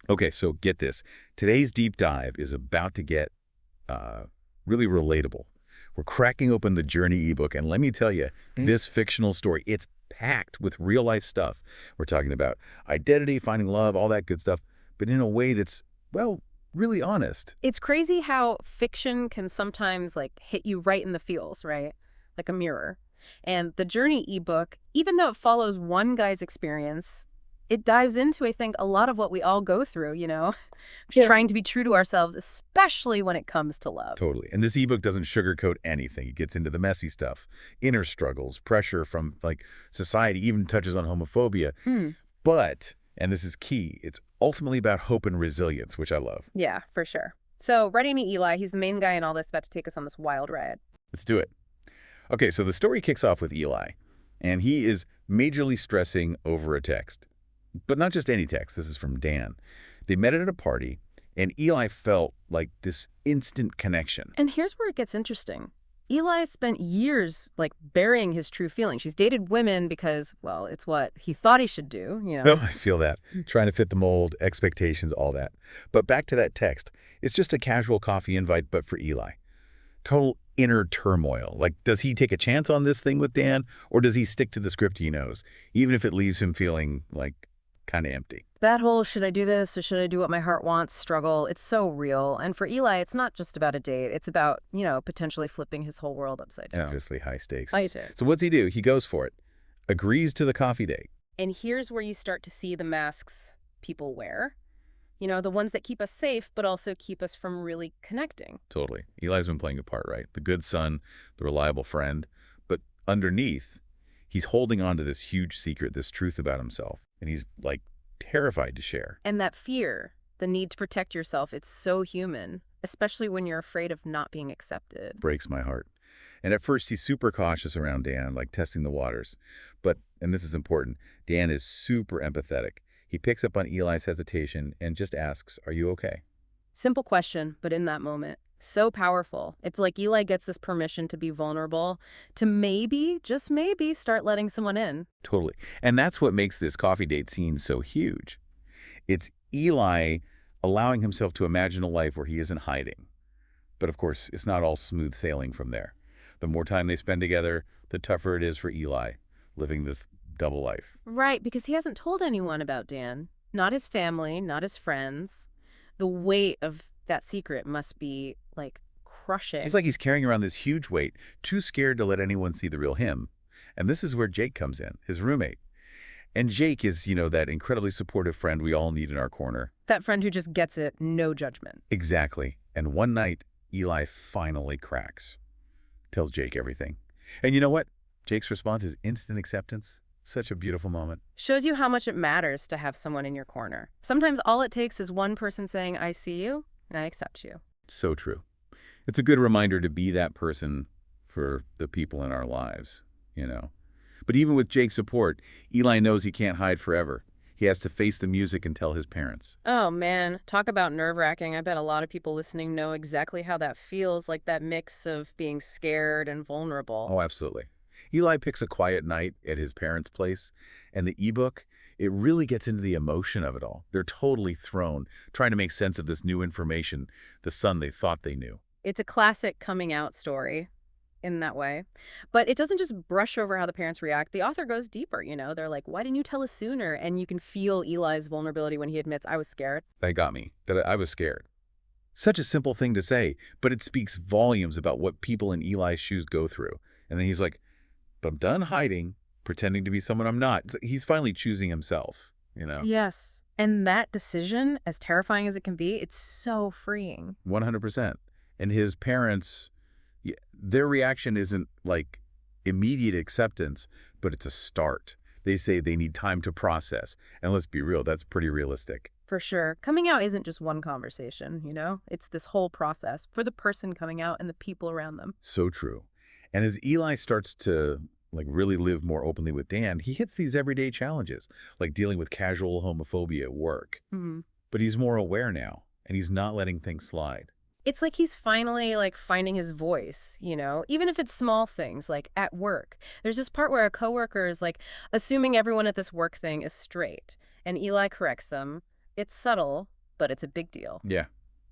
Okay, so get this. Today's deep dive is about to get uh, really relatable. We're cracking open the Journey ebook, and let me tell you, this fictional story, it's packed with real-life stuff. We're talking about identity, finding love, all that good stuff, but in a way that's, well, really honest. It's crazy how fiction can sometimes like hit you right in the feels, right? Like a mirror. And the Journey ebook, even though it follows one guy's experience, it dives into, I think, a lot of what we all go through, Yeah. trying to be true to ourselves, especially when it comes to love. Totally. And this ebook doesn't sugarcoat anything. It gets into the messy stuff, inner struggles, pressure from, like, society, even touches on homophobia. Hmm. But, and this is key, it's ultimately about hope and resilience, which I love. Yeah, for sure. So, ready to meet Eli. He's the main guy in all this, about to take us on this wild ride. Let's do it. Okay, so the story kicks off with Eli, and he is majorly stressing over a text. But not just any text. This is from Dan. They met at a party, and Eli felt like this instant connection. And here's where it gets interesting. Eli spent years, like, burying his true feelings. He's dated women because, well, it's what he thought he should do, No, I feel that. Trying to fit the mold, expectations, all that. But back to that text. It's just a casual coffee invite, but for Eli. Total inner turmoil. Like, does he take a chance on this thing with Dan, or does he stick to the script he knows, even if it leaves him feeling, like, kind of empty? That whole should I do this or should I do what my heart wants struggle, it's so real. And for Eli, it's not just about a date. It's about, potentially flipping his whole world upside down. Obviously high stakes. I do. So what's he do? He goes for it. Agrees to the coffee date. And here's where you start to see the masks people wear. The ones that keep us safe, but also keep us from really connecting. Totally. Eli's been playing a part, right? The good son, the reliable friend. But underneath, he's holding on to this huge secret, this truth about himself. And he's, like, terrified to share. And that fear, the need to protect yourself, it's so human, especially when you're afraid of not being accepted. Breaks my heart. And at first, he's super cautious around Dan, like testing the waters. But, and this is important, Dan is super empathetic. He picks up on Eli's hesitation and just asks, "Are you okay?" Simple question, but in that moment, so powerful. It's like Eli gets this permission to be vulnerable, to maybe, just maybe, start letting someone in. Totally. And that's what makes this coffee date scene so huge. It's Eli allowing himself to imagine a life where he isn't hiding. But of course, it's not all smooth sailing from there. The more time they spend together, the tougher it is for Eli, living this double life. Right, because he hasn't told anyone about Dan. Not his family, not his friends. The weight of that secret must be, like, crushing. It's like he's carrying around this huge weight, too scared to let anyone see the real him. And this is where Jake comes in, his roommate. And Jake is, that incredibly supportive friend we all need in our corner. That friend who just gets it, no judgment. Exactly. And one night, Eli finally cracks. Tells Jake everything. And you know what? Jake's response is instant acceptance. Such a beautiful moment. Shows you how much it matters to have someone in your corner. Sometimes all it takes is one person saying, I see you, and I accept you. So true. It's a good reminder to be that person for the people in our lives, But even with Jake's support, Eli knows he can't hide forever. He has to face the music and tell his parents. Oh, man. Talk about nerve-wracking. I bet a lot of people listening know exactly how that feels, like that mix of being scared and vulnerable. Oh, absolutely. Eli picks a quiet night at his parents' place, and the ebook, it really gets into the emotion of it all. They're totally thrown, trying to make sense of this new information, the son they thought they knew. It's a classic coming out story in that way. But it doesn't just brush over how the parents react. The author goes deeper, They're like, why didn't you tell us sooner? And you can feel Eli's vulnerability when he admits, I was scared. That got me, that I was scared. Such a simple thing to say, but it speaks volumes about what people in Eli's shoes go through. And then he's like, but I'm done hiding, pretending to be someone I'm not. He's finally choosing himself, Yes. And that decision, as terrifying as it can be, it's so freeing. 100%. And his parents, their reaction isn't like immediate acceptance, but it's a start. They say they need time to process. And let's be real, that's pretty realistic. For sure. Coming out isn't just one conversation, It's this whole process for the person coming out and the people around them. So true. And as Eli starts to really live more openly with Dan, he hits these everyday challenges, like dealing with casual homophobia at work. Mm-hmm. But he's more aware now, and he's not letting things slide. It's like he's finally, finding his voice, even if it's small things, like at work. There's this part where a coworker is, assuming everyone at this work thing is straight, and Eli corrects them. It's subtle, but it's a big deal. Yeah.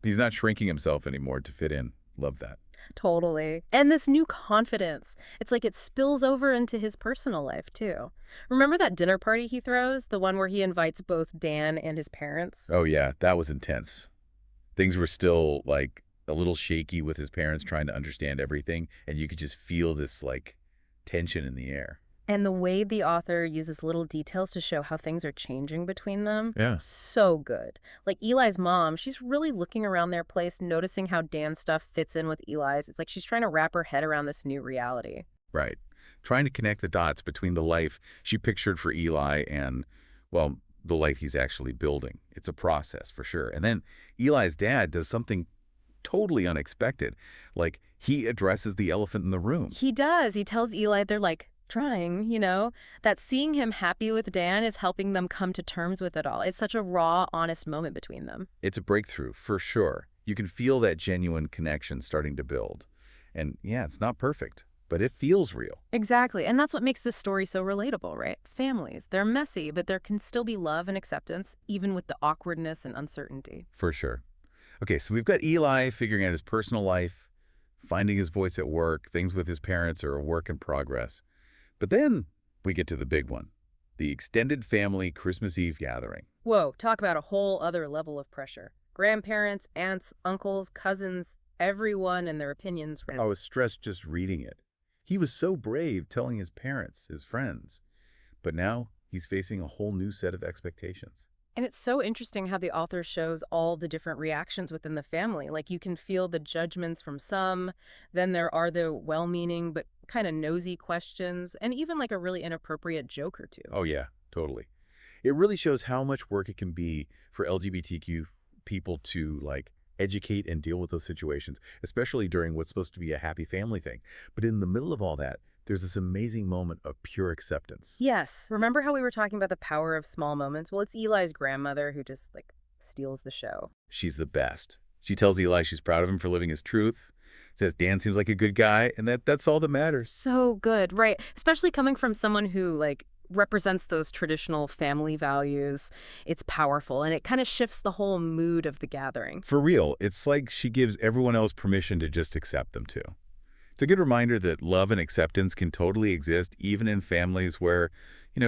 He's not shrinking himself anymore to fit in. Love that. Totally. And this new confidence, it's like it spills over into his personal life, too. Remember that dinner party he throws? The one where he invites both Dan and his parents? Oh, yeah. That was intense. Things were still, like, a little shaky with his parents trying to understand everything, and you could just feel this, like, tension in the air. And the way the author uses little details to show how things are changing between them, Yeah. so good. Like Eli's mom, she's really looking around their place, noticing how Dan's stuff fits in with Eli's. It's like she's trying to wrap her head around this new reality. Right. Trying to connect the dots between the life she pictured for Eli and, well, the life he's actually building. It's a process, for sure. And then Eli's dad does something totally unexpected. Like, he addresses the elephant in the room. He does. He tells Eli they're like trying, that seeing him happy with Dan is helping them come to terms with it all. It's such a raw, honest moment between them. It's a breakthrough, for sure. You can feel that genuine connection starting to build. And yeah, it's not perfect, but it feels real. Exactly. And that's what makes this story so relatable, right? Families, they're messy, but there can still be love and acceptance, even with the awkwardness and uncertainty. For sure. Okay, so we've got Eli figuring out his personal life, finding his voice at work, things with his parents are a work in progress. But then we get to the big one, the extended family Christmas Eve gathering. Whoa, talk about a whole other level of pressure. Grandparents, aunts, uncles, cousins, everyone and their opinions. I was stressed just reading it. He was so brave telling his parents, his friends. But now he's facing a whole new set of expectations. And it's so interesting how the author shows all the different reactions within the family. Like you can feel the judgments from some, then there are the well-meaning but kind of nosy questions, and even like a really inappropriate joke or two. Oh yeah, totally. It really shows how much work it can be for LGBTQ people to like educate and deal with those situations, especially during what's supposed to be a happy family thing. But in the middle of all that, there's this amazing moment of pure acceptance. Yes. Remember how we were talking about the power of small moments? Well, it's Eli's grandmother who just like steals the show. She's the best. She tells Eli she's proud of him for living his truth, says Dan seems like a good guy, and that's all that matters. So good, right? Especially coming from someone who like represents those traditional family values. It's powerful, and it kind of shifts the whole mood of the gathering. For real, it's like she gives everyone else permission to just accept them too. It's a good reminder that love and acceptance can totally exist even in families where,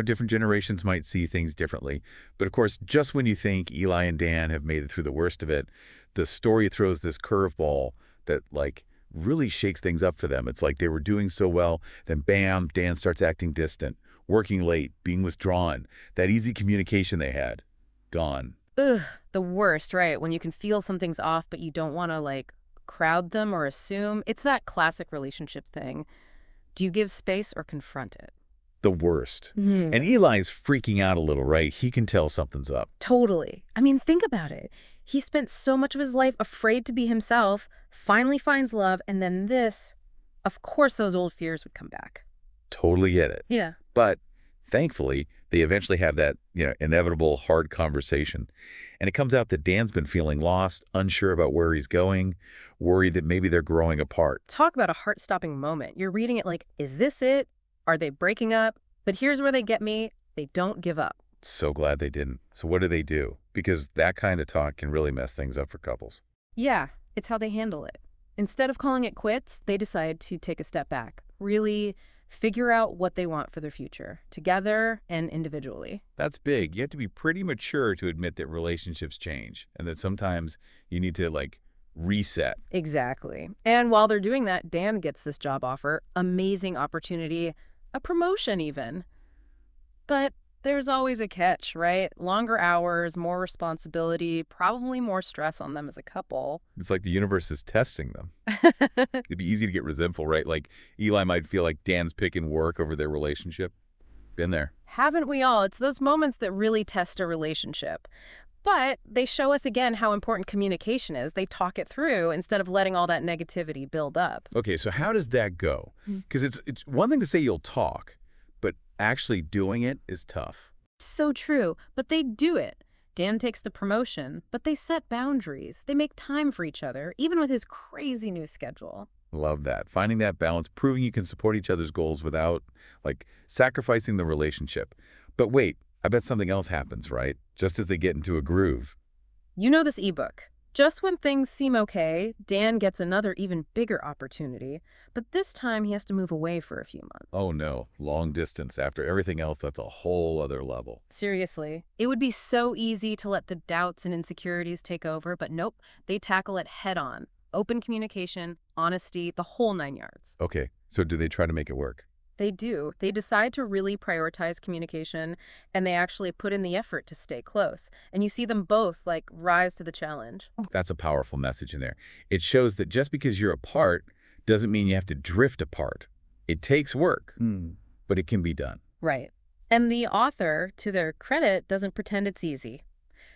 different generations might see things differently. But of course, just when you think Eli and Dan have made it through the worst of it, the story throws this curveball that like really shakes things up for them. It's like they were doing so well, then bam, Dan starts acting distant, working late, being withdrawn. That easy communication they had, gone. Ugh, the worst, right? When you can feel something's off, but you don't want to like crowd them or assume. It's that classic relationship thing. Do you give space or confront it? The worst. And Eli's freaking out a little, right? He can tell something's up. Totally. I mean, think about it. He spent so much of his life afraid to be himself, finally finds love, and then this, of course those old fears would come back. Totally get it. Yeah. But thankfully, they eventually have that, inevitable hard conversation. And it comes out that Dan's been feeling lost, unsure about where he's going, worried that maybe they're growing apart. Talk about a heart-stopping moment. You're reading it like, is this it? Are they breaking up? But here's where they get me. They don't give up. So glad they didn't. So what do? Because that kind of talk can really mess things up for couples. Yeah, it's how they handle it. Instead of calling it quits, they decide to take a step back, really figure out what they want for their future, together and individually. That's big. You have to be pretty mature to admit that relationships change and that sometimes you need to, reset. Exactly. And while they're doing that, Dan gets this job offer, amazing opportunity, a promotion even. But there's always a catch, right? Longer hours, more responsibility, probably more stress on them as a couple. It's like the universe is testing them. It'd be easy to get resentful, right? Like Eli might feel like Dan's picking work over their relationship. Been there. Haven't we all? It's those moments that really test a relationship. But they show us again how important communication is. They talk it through instead of letting all that negativity build up. Okay, so how does that go? Because it's one thing to say you'll talk, but actually doing it is tough. So true, but they do it. Dan takes the promotion, but they set boundaries. They make time for each other, even with his crazy new schedule. Love that. Finding that balance, proving you can support each other's goals without, sacrificing the relationship. But wait, I bet something else happens, right? Just as they get into a groove. You know this ebook. Just when things seem okay, Dan gets another even bigger opportunity, but this time he has to move away for a few months. Oh no, long distance. After everything else, that's a whole other level. Seriously, it would be so easy to let the doubts and insecurities take over, but nope, they tackle it head on. Open communication, honesty, the whole 9 yards. Okay, so do they try to make it work? They do. They decide to really prioritize communication, and they actually put in the effort to stay close. And you see them both, like, rise to the challenge. That's a powerful message in there. It shows that just because you're apart doesn't mean you have to drift apart. It takes work, but it can be done. Right. And the author, to their credit, doesn't pretend it's easy.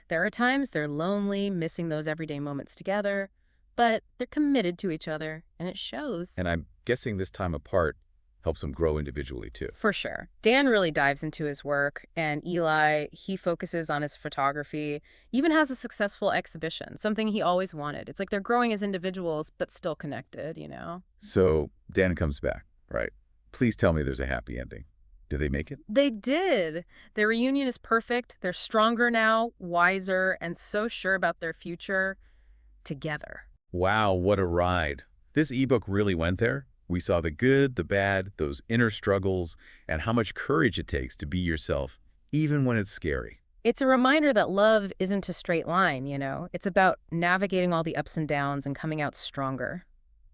There are times they're lonely, missing those everyday moments together, but they're committed to each other, and it shows. And I'm guessing this time apart helps them grow individually too. For sure. Dan really dives into his work, and Eli, he focuses on his photography, even has a successful exhibition, something he always wanted. It's like they're growing as individuals, but still connected, you know? So Dan comes back, right? Please tell me there's a happy ending. Did they make it? They did. Their reunion is perfect. They're stronger now, wiser, and so sure about their future together. Wow, what a ride. This ebook really went there. We saw the good, the bad, those inner struggles, and how much courage it takes to be yourself, even when it's scary. It's a reminder that love isn't a straight line, you know? It's about navigating all the ups and downs and coming out stronger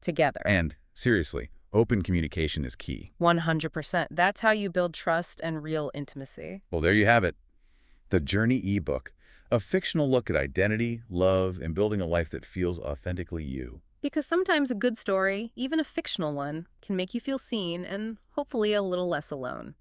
together. And, seriously, open communication is key. 100%. That's how you build trust and real intimacy. Well, there you have it. The Journey ebook, a fictional look at identity, love, and building a life that feels authentically you. Because sometimes a good story, even a fictional one, can make you feel seen and hopefully a little less alone.